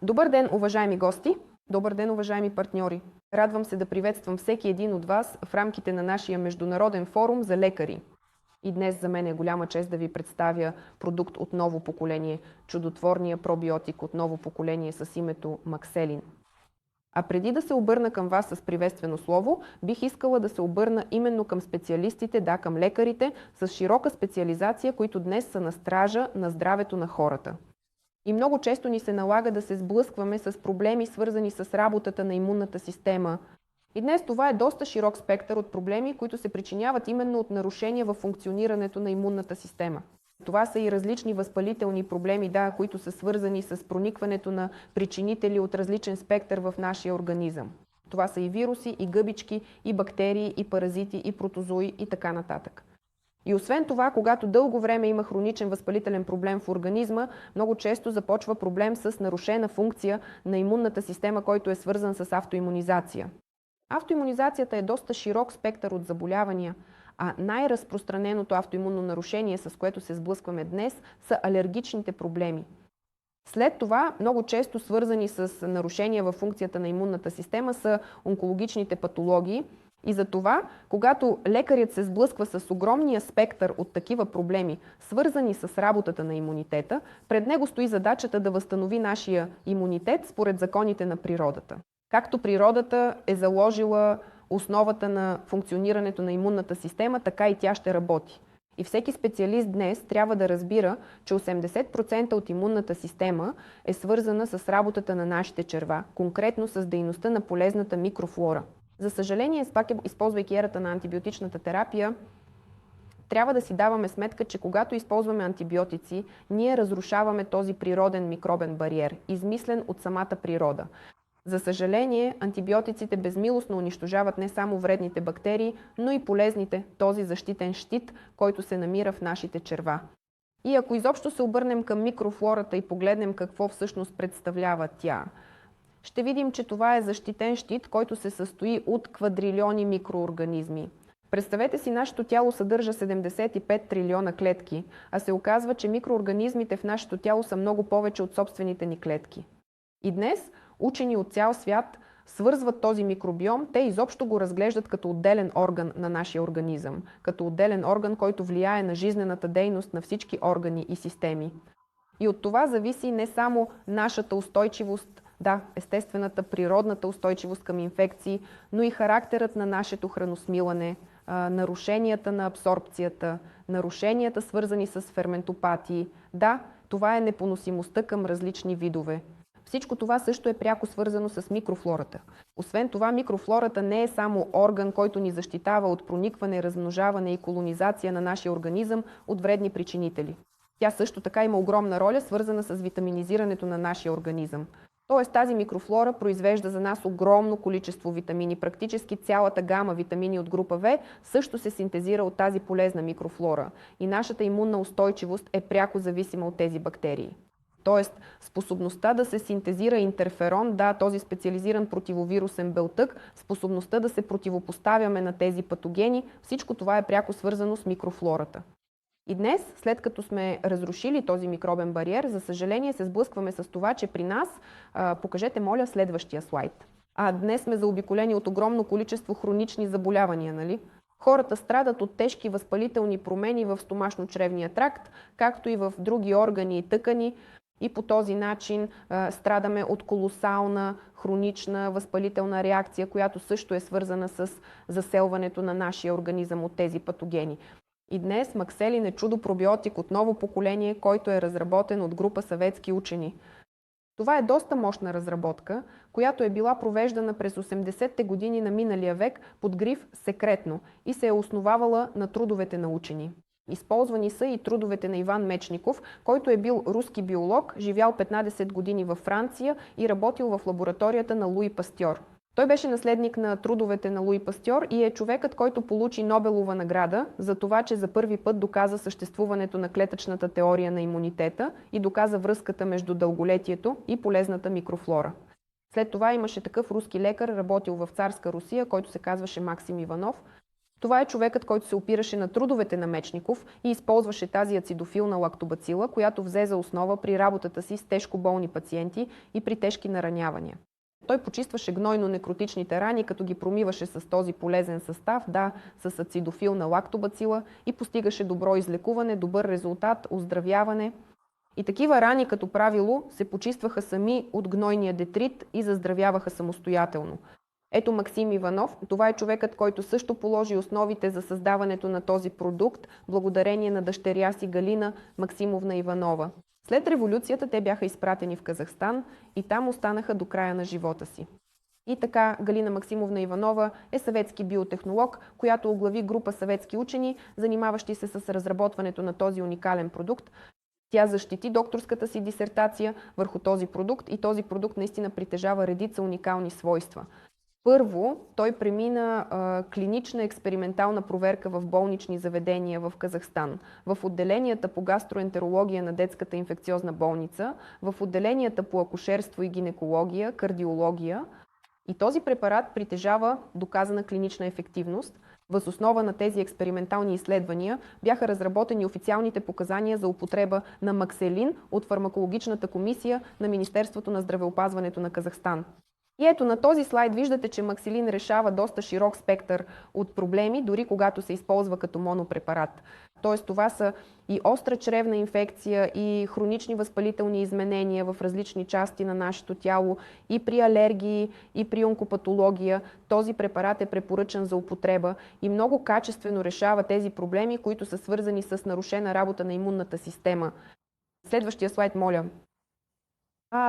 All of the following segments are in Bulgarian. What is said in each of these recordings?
Добър ден, уважаеми гости! Добър ден, уважаеми партньори! Радвам се да приветствам всеки един от вас в рамките на нашия международен форум за лекари. И днес за мен е голяма чест да ви представя продукт от ново поколение, чудотворния пробиотик от ново поколение с името Макселин. А преди да се обърна към вас с приветствено слово, бих искала да се обърна именно към специалистите, към лекарите с широка специализация, които днес са на стража на здравето на хората. И много често ни се налага да се сблъскваме с проблеми, свързани с работата на имунната система. И днес това е доста широк спектър от проблеми, които се причиняват именно от нарушения в функционирането на имунната система. Това са и различни възпалителни проблеми, които са свързани с проникването на причинители от различен спектър в нашия организъм. Това са и вируси, и гъбички, и бактерии, и паразити, и протозои и така нататък. И освен това, когато дълго време има хроничен възпалителен проблем в организма, много често започва проблем с нарушена функция на имунната система, който е свързан с автоимунизация. Автоимунизацията е доста широк спектър от заболявания, а най-разпространеното автоимунно нарушение, с което се сблъскваме днес, са алергичните проблеми. След това, много често свързани с нарушения във функцията на имунната система, са онкологичните патологии. И за това, когато лекарят се сблъсква с огромния спектър от такива проблеми, свързани с работата на имунитета, пред него стои задачата да възстанови нашия имунитет според законите на природата. Както природата е заложила основата на функционирането на имунната система, така и тя ще работи. И всеки специалист днес трябва да разбира, че 80% от имунната система е свързана с работата на нашите черва, конкретно с дейността на полезната микрофлора. За съжаление, използвайки ерата на антибиотичната терапия, трябва да си даваме сметка, че когато използваме антибиотици, ние разрушаваме този природен микробен бариер, измислен от самата природа. За съжаление, антибиотиците безмилостно унищожават не само вредните бактерии, но и полезните, този защитен щит, който се намира в нашите черва. И ако изобщо се обърнем към микрофлората и погледнем какво всъщност представлява тя, ще видим, че това е защитен щит, който се състои от квадрилиони микроорганизми. Представете си, нашето тяло съдържа 75 трилиона клетки, а се оказва, че микроорганизмите в нашето тяло са много повече от собствените ни клетки. И днес учени от цял свят свързват този микробиом, те изобщо го разглеждат като отделен орган на нашия организъм, като отделен орган, който влияе на жизнената дейност на всички органи и системи. И от това зависи не само нашата устойчивост, естествената, природната устойчивост към инфекции, но и характерът на нашето храносмилане, нарушенията на абсорбцията, нарушенията свързани с ферментопатии. Това е непоносимостта към различни видове. Всичко това също е пряко свързано с микрофлората. Освен това, микрофлората не е само орган, който ни защитава от проникване, размножаване и колонизация на нашия организъм от вредни причинители. Тя също така има огромна роля, свързана с витаминизирането на нашия организъм. Тоест тази микрофлора произвежда за нас огромно количество витамини. Практически цялата гама витамини от група В също се синтезира от тази полезна микрофлора. И нашата имунна устойчивост е пряко зависима от тези бактерии. Тоест способността да се синтезира интерферон, този специализиран противовирусен белтък, способността да се противопоставяме на тези патогени, всичко това е пряко свързано с микрофлората. И днес, след като сме разрушили този микробен бариер, за съжаление се сблъскваме с това, че при нас, покажете моля следващия слайд. Днес сме заобиколени от огромно количество хронични заболявания, нали? Хората страдат от тежки възпалителни промени в стомашно-чревния тракт, както и в други органи и тъкани. И по този начин страдаме от колосална, хронична възпалителна реакция, която също е свързана с заселването на нашия организъм от тези патогени. И днес Макселин е чудо-пробиотик от ново поколение, който е разработен от група съветски учени. Това е доста мощна разработка, която е била провеждана през 80-те години на миналия век под гриф секретно и се е основавала на трудовете на учени. Използвани са и трудовете на Иван Мечников, който е бил руски биолог, живял 15 години във Франция и работил в лабораторията на Луи Пастьор. Той беше наследник на трудовете на Луи Пастьор и е човекът, който получи Нобелова награда за това, че за първи път доказа съществуването на клетъчната теория на имунитета и доказа връзката между дълголетието и полезната микрофлора. След това имаше такъв руски лекар, работил в царска Русия, който се казваше Максим Иванов. Това е човекът, който се опираше на трудовете на Мечников и използваше тази ацидофилна лактобацила, която взе за основа при работата си с тежко болни пациенти и при тежки наранявания. Той почистваше гнойно-некротичните рани, като ги промиваше с този полезен състав, с ацидофилна лактобацила, и постигаше добро излекуване, добър резултат, оздравяване. И такива рани като правило се почистваха сами от гнойния детрит и заздравяваха самостоятелно. Ето Максим Иванов, това е човекът, който също положи основите за създаването на този продукт, благодарение на дъщеря си Галина Максимовна Иванова. След революцията те бяха изпратени в Казахстан и там останаха до края на живота си. И така Галина Максимовна Иванова е съветски биотехнолог, която оглави група съветски учени, занимаващи се с разработването на този уникален продукт. Тя защити докторската си дисертация върху този продукт и този продукт наистина притежава редица уникални свойства. Първо, той премина клинична експериментална проверка в болнични заведения в Казахстан, в отделенията по гастроентерология на детската инфекциозна болница, в отделенията по акушерство и гинекология, кардиология. И този препарат притежава доказана клинична ефективност. Въз основа на тези експериментални изследвания бяха разработени официалните показания за употреба на Макселин от фармакологичната комисия на Министерството на здравеопазването на Казахстан. И ето на този слайд виждате, че Макселин решава доста широк спектър от проблеми, дори когато се използва като монопрепарат. Тоест това са и остра чревна инфекция, и хронични възпалителни изменения в различни части на нашето тяло, и при алергии, и при онкопатология. Този препарат е препоръчан за употреба и много качествено решава тези проблеми, които са свързани с нарушена работа на имунната система. Следващия слайд, моля.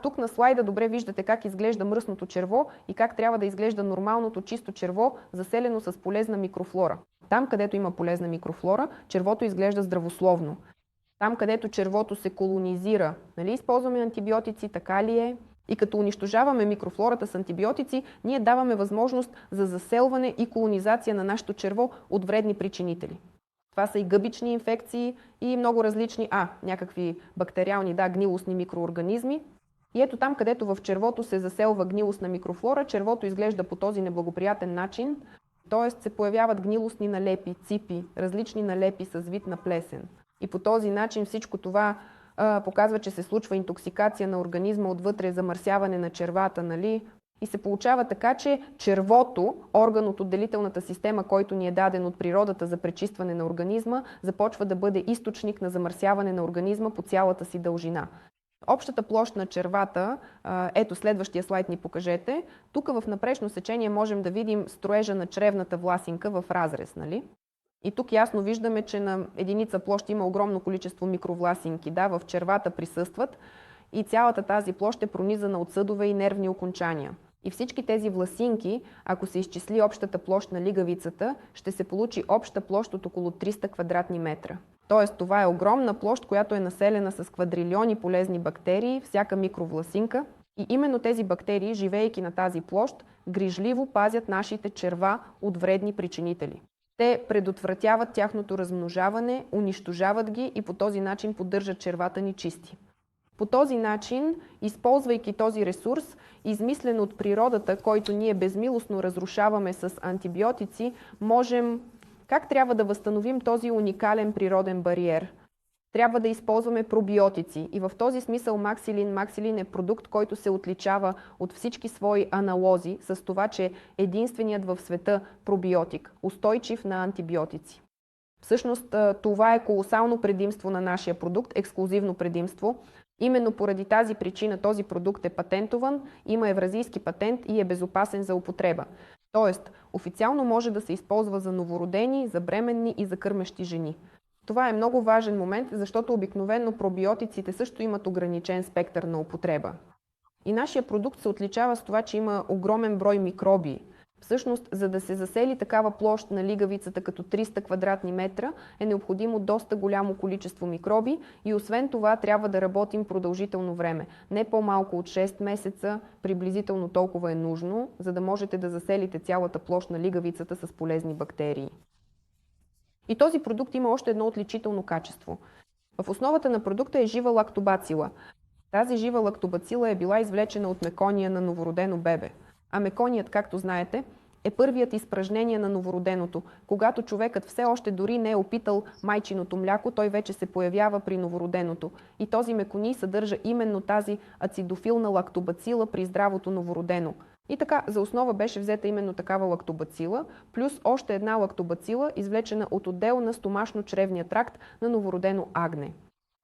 Тук на слайда добре виждате как изглежда мръсното черво и как трябва да изглежда нормалното чисто черво, заселено с полезна микрофлора. Там, където има полезна микрофлора, червото изглежда здравословно. Там, където червото се колонизира, използваме антибиотици, така ли е? И като унищожаваме микрофлората с антибиотици, ние даваме възможност за заселване и колонизация на нашето черво от вредни причинители. Това са и гъбични инфекции и много различни, някакви бактериални, гнилостни микроорганизми. И ето там, където в червото се заселва гнилостна микрофлора, червото изглежда по този неблагоприятен начин, т.е. се появяват гнилостни налепи, ципи, различни налепи с вид на плесен. И по този начин всичко това показва, че се случва интоксикация на организма отвътре, замърсяване на червата, И се получава така, че червото, орган от отделителната система, който ни е даден от природата за пречистване на организма, започва да бъде източник на замърсяване на организма по цялата си дължина. Общата площ на червата, ето следващия слайд ни покажете. Тук в напречно сечение можем да видим строежа на чревната власинка в разрез, И тук ясно виждаме, че на единица площ има огромно количество микровласинки. В червата присъстват и цялата тази площ е пронизана от съдове и нервни окончания. И всички тези власинки, ако се изчисли общата площ на лигавицата, ще се получи обща площ от около 300 квадратни метра. Тоест това е огромна площ, която е населена с квадрилиони полезни бактерии, всяка микровласинка. И именно тези бактерии, живеейки на тази площ, грижливо пазят нашите черва от вредни причинители. Те предотвратяват тяхното размножаване, унищожават ги и по този начин поддържат червата ни чисти. По този начин, използвайки този ресурс, измислен от природата, който ние безмилостно разрушаваме с антибиотици, можем как трябва да възстановим този уникален природен бариер. Трябва да използваме пробиотици и в този смисъл Макселин е продукт, който се отличава от всички свои аналози с това, че е единственият в света пробиотик, устойчив на антибиотици. Всъщност това е колосално предимство на нашия продукт, ексклузивно предимство. Именно поради тази причина този продукт е патентован, има евразийски патент и е безопасен за употреба. Тоест, официално може да се използва за новородени, за бременни и за кърмещи жени. Това е много важен момент, защото обикновено пробиотиците също имат ограничен спектър на употреба. И нашия продукт се отличава с това, че има огромен брой микроби. Всъщност, за да се засели такава площ на лигавицата като 300 квадратни метра, е необходимо доста голямо количество микроби и освен това трябва да работим продължително време. Не по-малко от 6 месеца, приблизително толкова е нужно, за да можете да заселите цялата площ на лигавицата с полезни бактерии. И този продукт има още едно отличително качество. В основата на продукта е жива лактобацила. Тази жива лактобацила е била извлечена от мекония на новородено бебе. А меконият, както знаете, е първият изпражнение на новороденото. Когато човекът все още дори не е опитал майчиното мляко, той вече се появява при новороденото. И този меконий съдържа именно тази ацидофилна лактобацила при здравото новородено. И така, за основа беше взета именно такава лактобацила, плюс още една лактобацила, извлечена от отдел на стомашно-чревния тракт на новородено агне.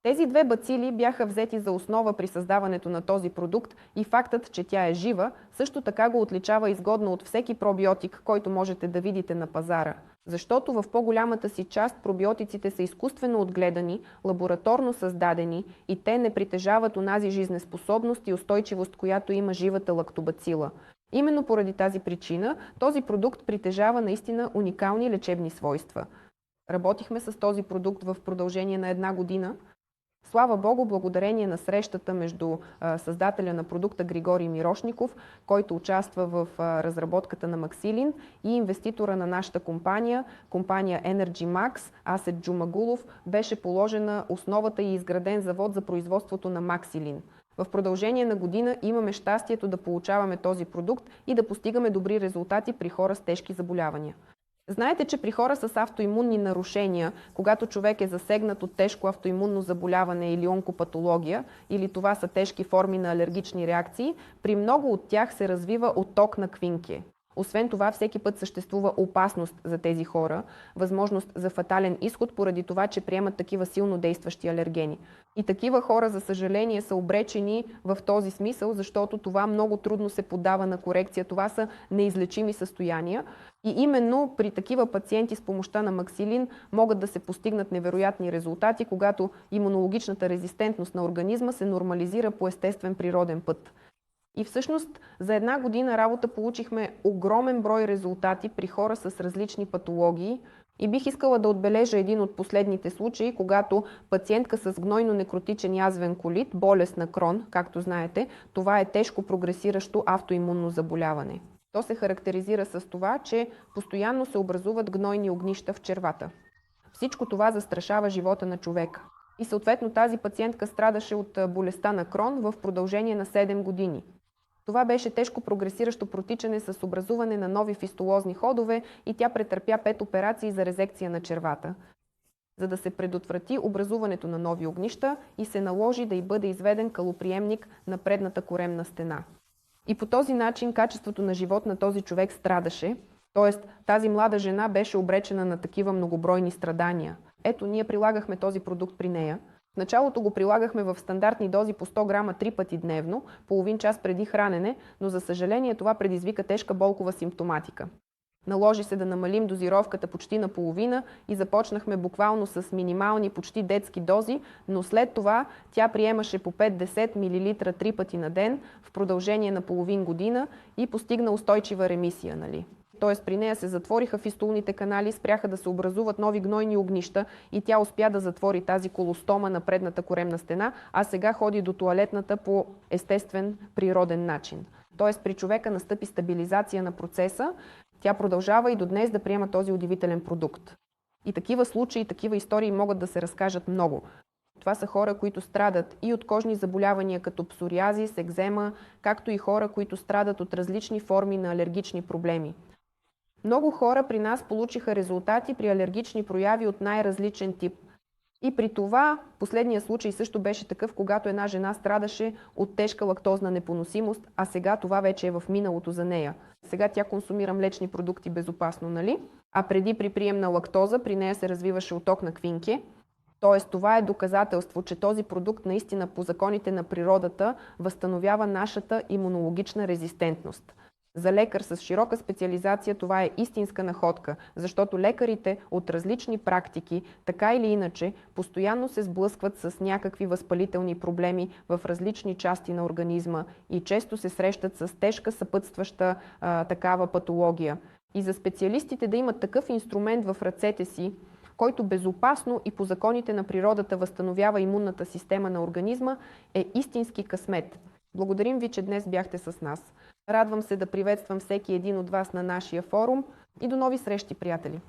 Тези две бацили бяха взети за основа при създаването на този продукт и фактът, че тя е жива, също така го отличава изгодно от всеки пробиотик, който можете да видите на пазара. Защото в по-голямата си част пробиотиците са изкуствено отгледани, лабораторно създадени и те не притежават онази жизнеспособност и устойчивост, която има живата лактобацила. Именно поради тази причина този продукт притежава наистина уникални лечебни свойства. Работихме с този продукт в продължение на 1 година. Слава Богу, благодарение на срещата между създателя на продукта Григорий Мирошников, който участва в разработката на Максилин, и инвеститора на нашата компания Energy Max, Асет Джумагулов, беше положена основата и изграден завод за производството на Максилин. В продължение на година имаме щастието да получаваме този продукт и да постигаме добри резултати при хора с тежки заболявания. Знаете, че при хора с автоимунни нарушения, когато човек е засегнат от тежко автоимунно заболяване или онкопатология, или това са тежки форми на алергични реакции, при много от тях се развива отток на квинке. Освен това, всеки път съществува опасност за тези хора, възможност за фатален изход поради това, че приемат такива силно действащи алергени. И такива хора, за съжаление, са обречени в този смисъл, защото това много трудно се поддава на корекция. Това са неизлечими състояния. И именно при такива пациенти с помощта на Максилин могат да се постигнат невероятни резултати, когато имунологичната резистентност на организма се нормализира по естествен природен път. И всъщност за 1 година работа получихме огромен брой резултати при хора с различни патологии и бих искала да отбележа един от последните случаи, когато пациентка с гнойно-некротичен язвен колит, болест на Крон, както знаете, това е тежко прогресиращо автоимунно заболяване. То се характеризира с това, че постоянно се образуват гнойни огнища в червата. Всичко това застрашава живота на човека. И съответно тази пациентка страдаше от болестта на Крон в продължение на 7 години. Това беше тежко прогресиращо протичане с образуване на нови фистолозни ходове и тя претърпя 5 операции за резекция на червата, за да се предотврати образуването на нови огнища и се наложи да й бъде изведен калоприемник на предната коремна стена. И по този начин качеството на живот на този човек страдаше, т.е. тази млада жена беше обречена на такива многобройни страдания. Ето, ние прилагахме този продукт при нея. В началото го прилагахме в стандартни дози по 100 грама 3 пъти дневно, половин час преди хранене, но за съжаление това предизвика тежка болкова симптоматика. Наложи се да намалим дозировката почти наполовина и започнахме буквално с минимални, почти детски дози, но след това тя приемаше по 5-10 мл 3 пъти на ден в продължение на половин година и постигна устойчива ремисия, нали? Т.е. при нея се затвориха фистулните канали, спряха да се образуват нови гнойни огнища и тя успя да затвори тази колостома на предната коремна стена, а сега ходи до тоалетната по естествен, природен начин. Т.е. при човека настъпи стабилизация на процеса, тя продължава и до днес да приема този удивителен продукт. И такива случаи, такива истории могат да се разкажат много. Това са хора, които страдат и от кожни заболявания като псориазис, екзема, както и хора, които страдат от различни форми на алергични проблеми. Много хора при нас получиха резултати при алергични прояви от най-различен тип. И при това, последният случай също беше такъв, когато една жена страдаше от тежка лактозна непоносимост, а сега това вече е в миналото за нея. Сега тя консумира млечни продукти безопасно, нали? А преди при прием на лактоза при нея се развиваше отток на квинке. Тоест това е доказателство, че този продукт наистина по законите на природата възстановява нашата имунологична резистентност. За лекар с широка специализация това е истинска находка, защото лекарите от различни практики, така или иначе, постоянно се сблъскват с някакви възпалителни проблеми в различни части на организма и често се срещат с тежка съпътстваща такава патология. И за специалистите да имат такъв инструмент в ръцете си, който безопасно и по законите на природата възстановява имунната система на организма, е истински късмет. Благодарим ви, че днес бяхте с нас. Радвам се да приветствам всеки един от вас на нашия форум и до нови срещи, приятели!